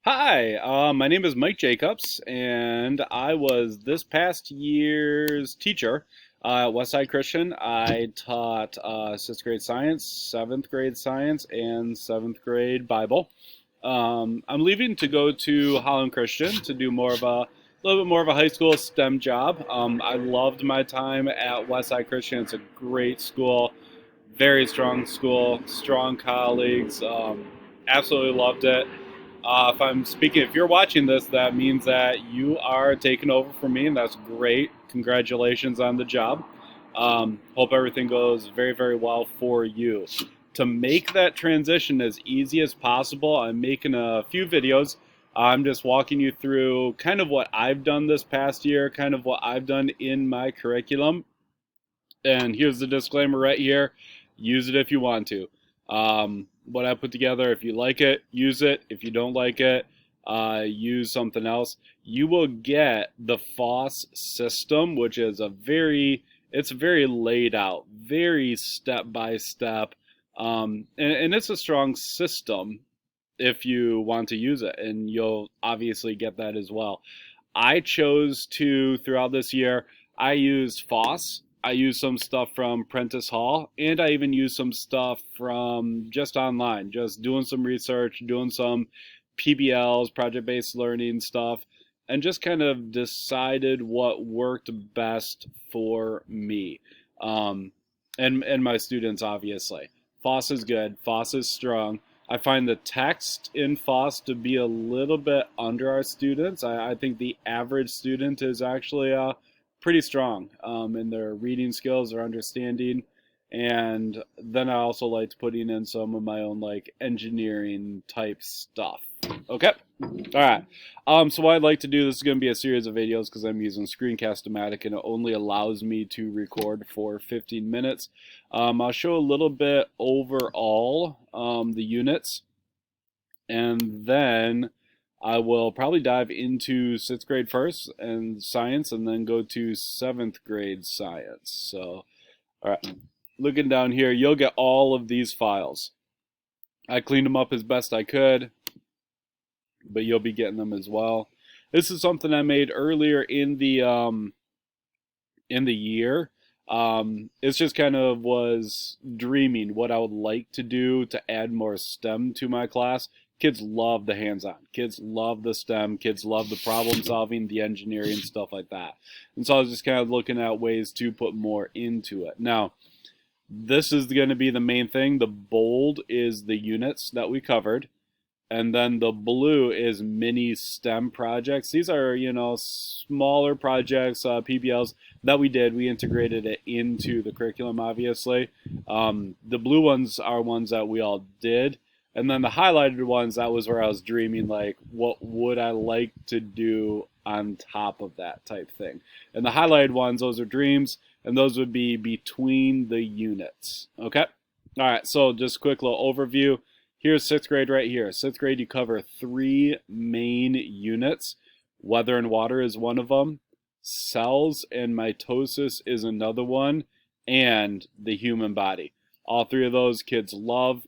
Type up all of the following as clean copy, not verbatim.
Hi, my name is Mike Jacobs, and I was this past year's teacher at Westside Christian. I taught sixth grade science, seventh grade science, and seventh grade Bible. I'm leaving to go to Holland Christian to do more of a little bit more of a high school STEM job. I loved my time at Westside Christian. It's a great school, very strong school, strong colleagues. Absolutely loved it. If I'm speaking, if you're watching this, that means that you are taking over for me, and that's great. Congratulations on the job. Hope everything goes very, very well for you. To make that transition as easy as possible, I'm making a few videos. I'm just walking you through kind of what I've done this past year, kind of what I've done in my curriculum. And here's the disclaimer right here: use it if you want to. What I put together, if you like it, use it. If you don't like it, use something else. You will get the FOSS system, which is it's very laid out, very step by step, and it's a strong system if you want to use it, and you'll obviously get that as well. I chose to, throughout this year, I used FOSS. I used some stuff from Prentice Hall, and I even used some stuff from just online, just doing some research, doing some PBLs, project based learning stuff, and just kind of decided what worked best for me and my students, obviously. FOSS is good, FOSS is strong. I find the text in FOSS to be a little bit under our students. I think the average student is actually pretty strong in their reading skills, their understanding. And then I also liked putting in some of my own like engineering type stuff. Okay. All right. So what I'd like to do, this is going to be a series of videos because I'm using Screencast-O-Matic and it only allows me to record for 15 minutes. I'll show a little bit overall the units, and then I will probably dive into sixth grade first and science, and then go to seventh grade science. So, all right, looking down here, you'll get all of these files. I cleaned them up as best I could, but you'll be getting them as well. This is something I made earlier in the year. It's just kind of was dreaming what I would like to do to add more STEM to my class. Kids love the hands-on. Kids love the STEM. Kids love the problem solving, the engineering, stuff like that. And so I was just kind of looking at ways to put more into it. Now, this is going to be the main thing. The bold is the units that we covered. And then the blue is mini STEM projects. These are, smaller projects, PBLs that we did. We integrated it into the curriculum, obviously. The blue ones are ones that we all did. And then the highlighted ones, that was where I was dreaming, like, what would I like to do on top of that type thing. And the highlighted ones, those are dreams, and those would be between the units. Okay? All right, so just a quick little overview. Here's sixth grade right here. Sixth grade, you cover three main units. Weather and water is one of them. Cells and mitosis is another one. And the human body. All three of those kids love.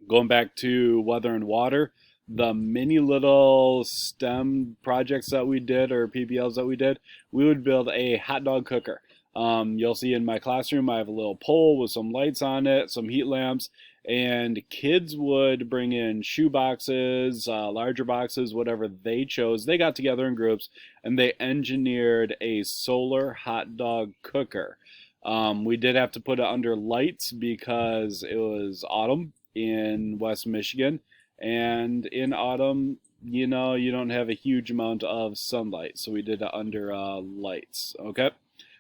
Going back to weather and water, the mini little STEM projects that we did, or PBLs that we did, we would build a hot dog cooker. You'll see in my classroom, I have a little pole with some lights on it, some heat lamps, and kids would bring in shoe boxes, larger boxes, whatever they chose. They got together in groups and they engineered a solar hot dog cooker. We did have to put it under lights because it was autumn in West Michigan, and in autumn, you don't have a huge amount of sunlight, so we did it under lights. Okay,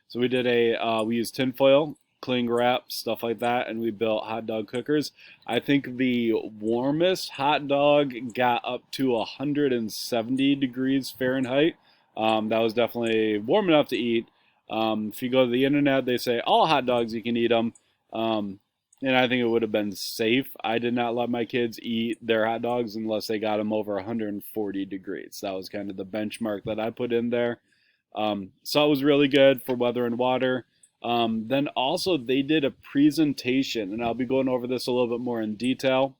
so we used tinfoil, cling wrap, stuff like that, and we built hot dog cookers. I think the warmest hot dog got up to 170 degrees Fahrenheit. That was definitely warm enough to eat. If you go to the internet, they say all hot dogs you can eat them. And I think it would have been safe. I did not let my kids eat their hot dogs unless they got them over 140 degrees. That was kind of the benchmark that I put in there. So it was really good for weather and water. Then also they did a presentation, and I'll be going over this a little bit more in detail.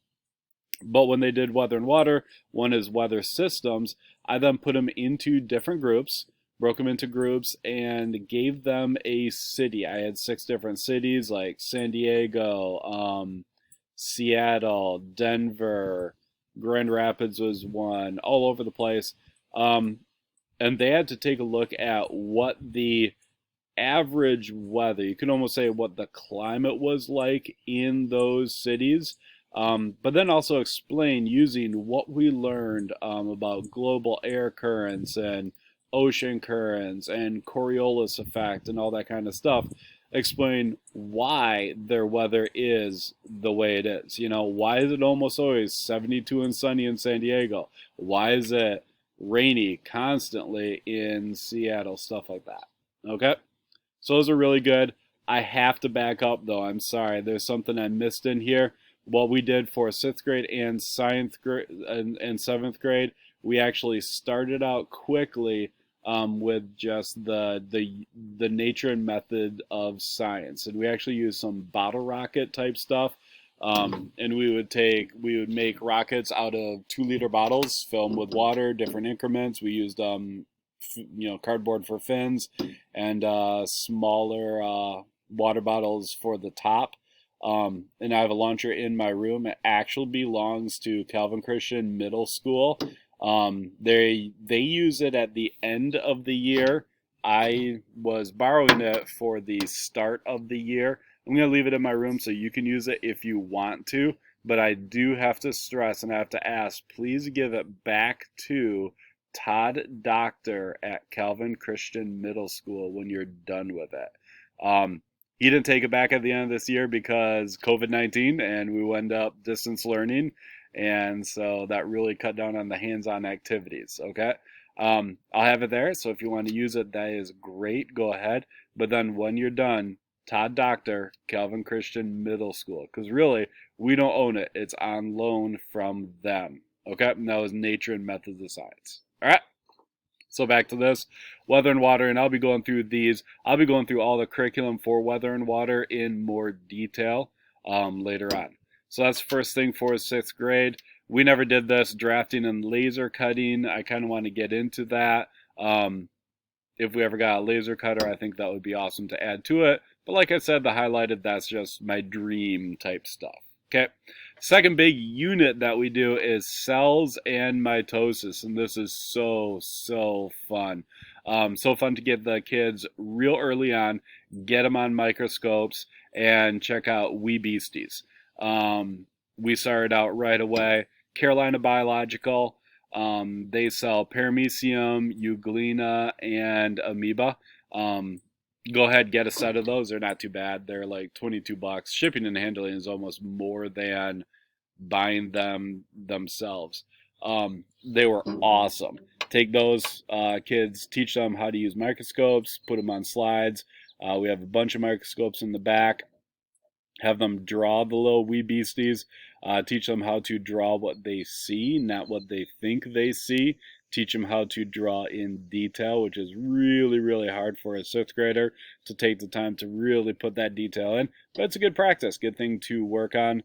But when they did weather and water, one is weather systems, I then put them into different groups, broke them into groups, and gave them a city. I had 6 different cities like San Diego, Seattle, Denver, Grand Rapids was one, all over the place. Um, and they had to take a look at what the average weather, you can almost say what the climate was like in those cities, but then also explain using what we learned about global air currents and ocean currents and Coriolis effect and all that kind of stuff. Explain why their weather is the way it is. You know, why is it almost always 72 and sunny in San Diego? Why is it rainy constantly in Seattle? Stuff like that. Okay. So those are really good. I have to back up though. I'm sorry. There's something I missed in here. What we did for 6th grade and seventh grade, we actually started out quickly with just the nature and method of science, and we actually used some bottle rocket type stuff. And we would make rockets out of 2 liter bottles, fill them with water, different increments. We used cardboard for fins, and smaller water bottles for the top. And I have a launcher in my room. It actually belongs to Calvin Christian Middle School. They use it at the end of the year. I was borrowing it for the start of the year. I'm going to leave it in my room so you can use it if you want to. But I do have to stress and I have to ask, please give it back to Todd Doctor at Calvin Christian Middle School when you're done with it. He didn't take it back at the end of this year because COVID-19, and we wound up distance learning, and so that really cut down on the hands-on activities. Okay, I'll have it there, so if you want to use it, that is great. Go ahead, but then when you're done, Todd Doctor, Calvin Christian Middle School, because really we don't own it; it's on loan from them. Okay, and that was Nature and Methods of Science. All right. So back to this, weather and water, and I'll be going through these. I'll be going through all the curriculum for weather and water in more detail later on. So that's the first thing for 6th grade. We never did this, drafting and laser cutting. I kind of want to get into that. If we ever got a laser cutter, I think that would be awesome to add to it. But like I said, the highlighted, that's just my dream type stuff. Okay. Second big unit that we do is cells and mitosis, and this is so fun. So fun to get the kids real early on, get them on microscopes, and check out Wee Beasties. We started out right away. Carolina Biological. They sell paramecium, euglena, and amoeba. Go ahead, get a set of those. They're not too bad. They're like $22. Shipping and handling is almost more than buying them themselves. They were awesome. Take those kids, teach them how to use microscopes, put them on slides. We have a bunch of microscopes in the back. Have them draw the little wee beasties. Teach them how to draw what they see, not what they think they see. Teach them how to draw in detail, which is really hard for a 6th grader to take the time to really put that detail in. But it's a good practice, good thing to work on.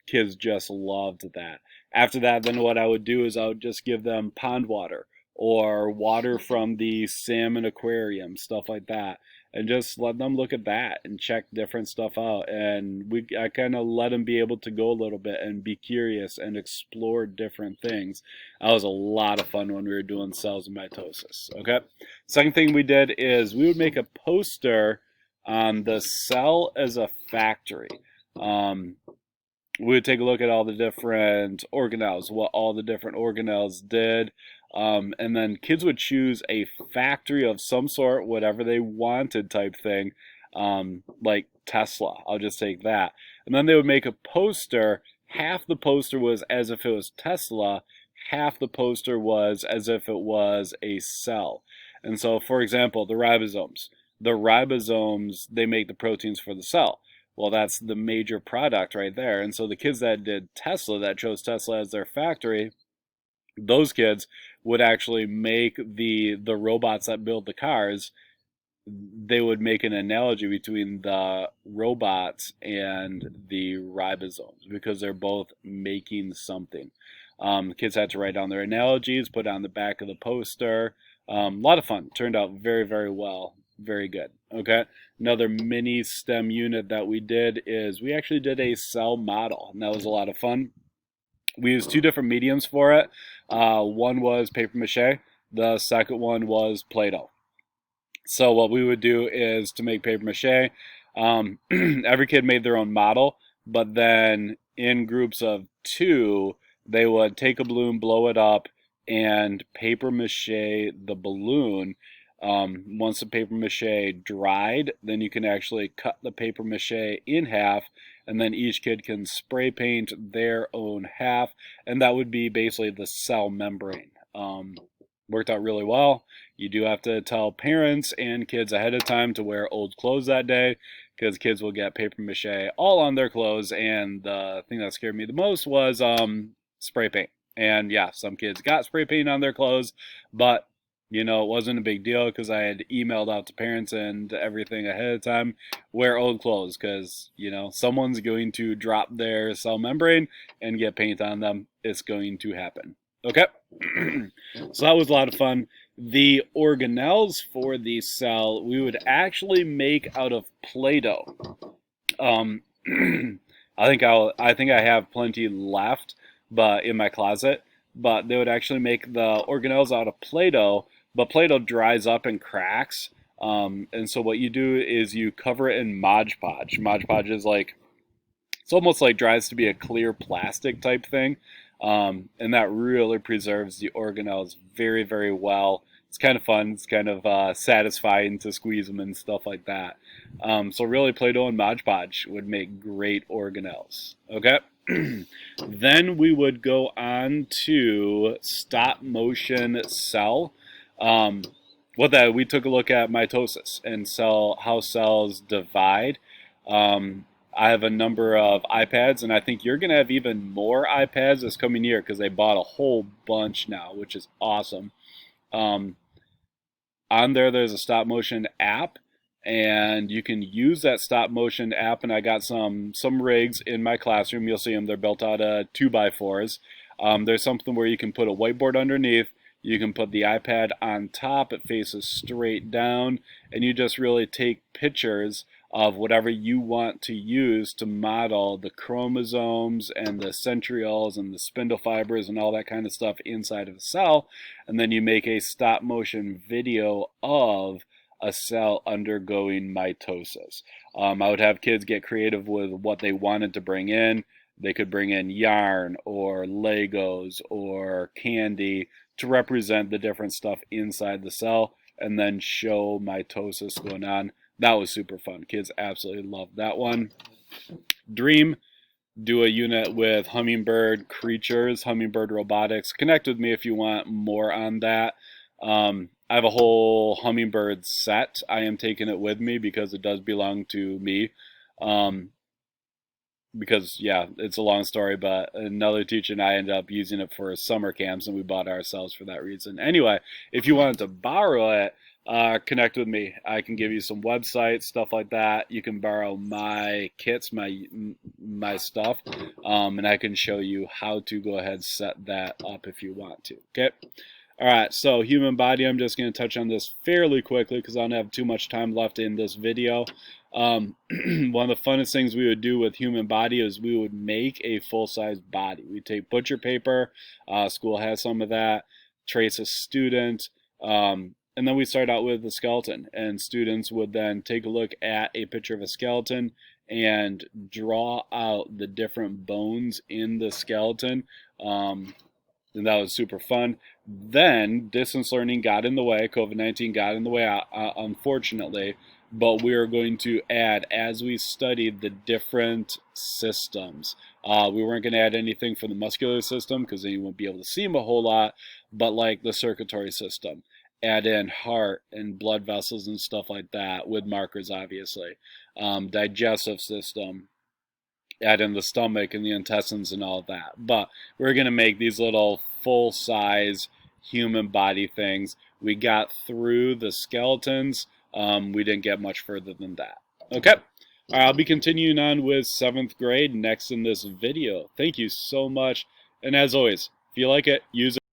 Kids just loved that. After that, then what I would do is I would just give them pond water or water from the salmon aquarium, stuff like that, and just let them look at that and check different stuff out. And I kind of let them be able to go a little bit and be curious and explore different things. That was a lot of fun when we were doing cells and mitosis. Okay. Second thing we did is we would make a poster on the cell as a factory. We would take a look at all the different organelles, what all the different organelles did. And then kids would choose a factory of some sort, whatever they wanted type thing, like Tesla. I'll just take that. And then they would make a poster. Half the poster was as if it was Tesla. Half the poster was as if it was a cell. And so, for example, the ribosomes. The ribosomes, they make the proteins for the cell. Well, that's the major product right there. And so the kids that did Tesla, that chose Tesla as their factory, those kids would actually make the robots that build the cars they would make an analogy between the robots and the ribosomes because they're both making something. Kids had to write down their analogies, put on the back of the poster. A lot of fun. Turned out very, very well. Very good. Okay. Another mini STEM unit that we did is we actually did a cell model, and that was a lot of fun. We used two different mediums for it. One was paper mache. The second one was Play-Doh. So what we would do is to make paper mache, every kid made their own model, but then in groups of two, they would take a balloon, blow it up, and paper mache the balloon. Once the paper mache dried, then you can actually cut the paper mache in half, and then each kid can spray paint their own half, and that would be basically the cell membrane. Worked out really well. You do have to tell parents and kids ahead of time to wear old clothes that day because kids will get paper mache all on their clothes. And the thing that scared me the most was spray paint. And yeah, some kids got spray paint on their clothes, but it wasn't a big deal because I had emailed out to parents and everything ahead of time. Wear old clothes because, someone's going to drop their cell membrane and get paint on them. It's going to happen. Okay, so that was a lot of fun. The organelles for the cell we would actually make out of Play-Doh. I think I have plenty left, but in my closet. But they would actually make the organelles out of Play-Doh, but Play-Doh dries up and cracks. And so what you do is you cover it in Mod Podge. Mod Podge is it's almost like dries to be a clear plastic type thing. And that really preserves the organelles very, very well. It's kind of fun. It's kind of satisfying to squeeze them and stuff like that. So really, Play-Doh and Mod Podge would make great organelles. Okay. Then we would go on to stop motion cell. We took a look at mitosis and how cells divide. I have a number of iPads, and I think you're going to have even more iPads this coming year because they bought a whole bunch now, which is awesome. On there's a stop motion app, and you can use that stop motion app. And I got some rigs in my classroom. You'll see them. They're built out of 2x4s. There's something where you can put a whiteboard underneath. You can put the iPad on top. It faces straight down, and you just really take pictures of whatever you want to use to model the chromosomes and the centrioles and the spindle fibers and all that kind of stuff inside of a cell. And then you make a stop motion video of a cell undergoing mitosis. I would have kids get creative with what they wanted to bring in. They could bring in yarn or Legos or candy to represent the different stuff inside the cell and then show mitosis going on. That was super fun. Kids absolutely loved that one. Dream, do a unit with hummingbird creatures, hummingbird robotics. Connect with me if you want more on that. I have a whole hummingbird set. I am taking it with me because it does belong to me. Because, yeah, it's a long story, but another teacher and I ended up using it for summer camps, and we bought it ourselves for that reason. Anyway, if you wanted to borrow it, connect with me. I can give you some websites, stuff like that. You can borrow my kits, my stuff, and I can show you how to go ahead and set that up if you want to. Okay. All right. So human body. I'm just going to touch on this fairly quickly because I don't have too much time left in this video. One of the funnest things we would do with human body is we would make a full-size body. We take butcher paper. School has some of that. Trace a student. And then we start out with the skeleton, and students would then take a look at a picture of a skeleton and draw out the different bones in the skeleton. And that was super fun. Then distance learning got in the way. COVID-19 got in the way, unfortunately. But we are going to add, as we studied the different systems, we weren't going to add anything for the muscular system because then you won't be able to see them a whole lot, but like the circulatory system. Add in heart and blood vessels and stuff like that with markers, obviously. Digestive system, add in the stomach and the intestines and all of that. But we're going to make these little full-size human body things. We got through the skeletons. We didn't get much further than that. Okay. All right, I'll be continuing on with 7th grade next in this video. Thank you so much. And as always, if you like it, use it.